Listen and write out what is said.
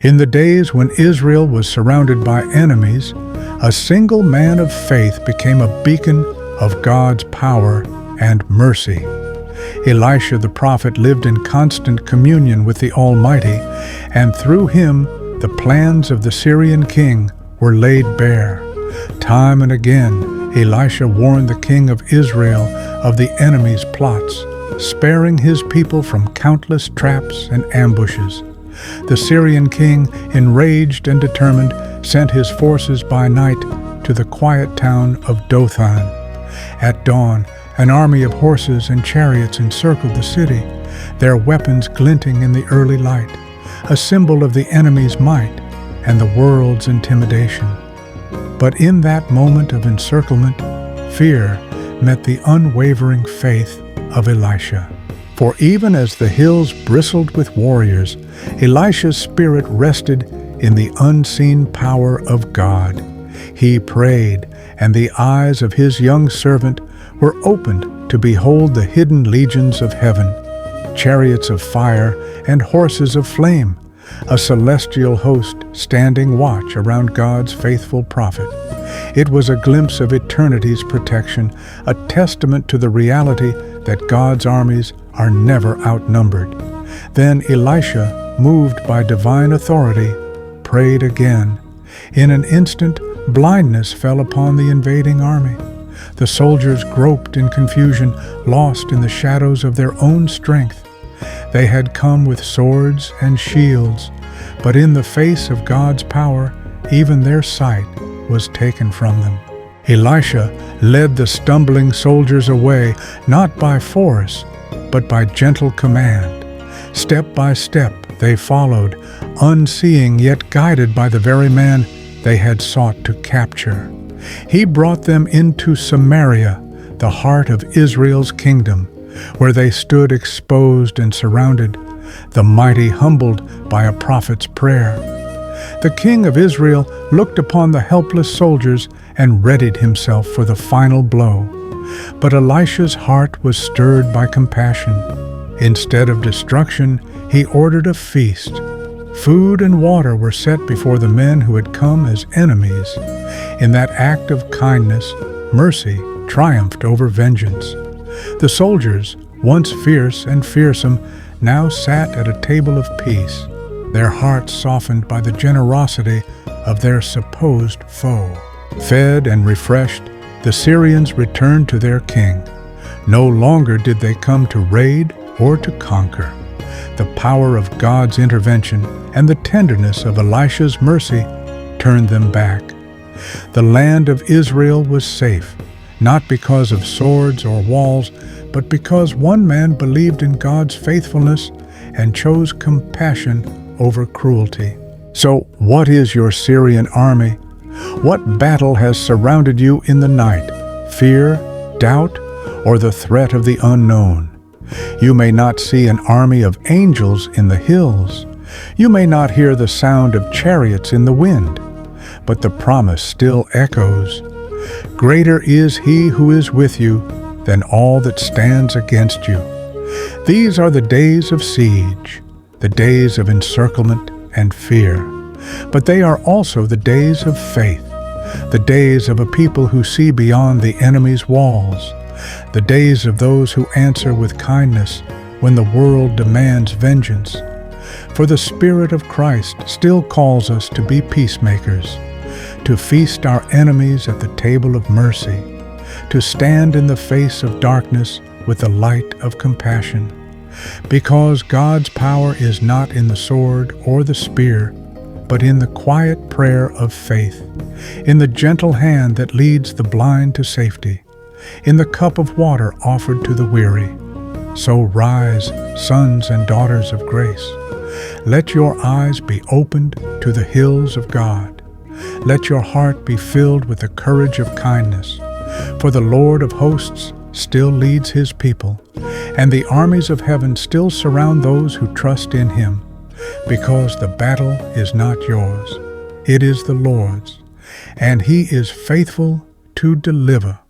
In the days when Israel was surrounded by enemies, a single man of faith became a beacon of God's power and mercy. Elisha the prophet lived in constant communion with the Almighty, and through him the plans of the Syrian king were laid bare. Time and again, Elisha warned the king of Israel of the enemy's plots, sparing his people from countless traps and ambushes. The Syrian king, enraged and determined, sent his forces by night to the quiet town of Dothan. At dawn, an army of horses and chariots encircled the city, their weapons glinting in the early light, a symbol of the enemy's might and the world's intimidation. But in that moment of encirclement, fear met the unwavering faith of Elisha. For even as the hills bristled with warriors, Elisha's spirit rested in the unseen power of God. He prayed, and the eyes of his young servant were opened to behold the hidden legions of heaven, chariots of fire and horses of flame, a celestial host standing watch around God's faithful prophet. It was a glimpse of eternity's protection, a testament to the reality that God's armies are never outnumbered. Then Elisha, moved by divine authority, prayed again. In an instant, blindness fell upon the invading army. The soldiers groped in confusion, lost in the shadows of their own strength. They had come with swords and shields, but in the face of God's power, even their sight was taken from them. Elisha led the stumbling soldiers away, not by force, but by gentle command. Step by step they followed, unseeing yet guided by the very man they had sought to capture. He brought them into Samaria, the heart of Israel's kingdom, where they stood exposed and surrounded, the mighty humbled by a prophet's prayer. The king of Israel looked upon the helpless soldiers and readied himself for the final blow. But Elisha's heart was stirred by compassion. Instead of destruction, he ordered a feast. Food and water were set before the men who had come as enemies. In that act of kindness, mercy triumphed over vengeance. The soldiers, once fierce and fearsome, now sat at a table of peace, their hearts softened by the generosity of their supposed foe. Fed and refreshed, the Syrians returned to their king. No longer did they come to raid or to conquer. The power of God's intervention and the tenderness of Elisha's mercy turned them back. The land of Israel was safe, not because of swords or walls, but because one man believed in God's faithfulness and chose compassion over cruelty. So, what is your Syrian army? What battle has surrounded you in the night? Fear, doubt, or the threat of the unknown? You may not see an army of angels in the hills. You may not hear the sound of chariots in the wind, but the promise still echoes. Greater is he who is with you than all that stands against you. These are the days of siege, the days of encirclement and fear. But they are also the days of faith, the days of a people who see beyond the enemy's walls, the days of those who answer with kindness when the world demands vengeance. For the Spirit of Christ still calls us to be peacemakers, to feast our enemies at the table of mercy, to stand in the face of darkness with the light of compassion. Because God's power is not in the sword or the spear, but in the quiet prayer of faith, in the gentle hand that leads the blind to safety, in the cup of water offered to the weary. So rise, sons and daughters of grace. Let your eyes be opened to the hills of God. Let your heart be filled with the courage of kindness. For the Lord of hosts still leads his people, and the armies of heaven still surround those who trust in him. Because the battle is not yours, it is the Lord's, and he is faithful to deliver.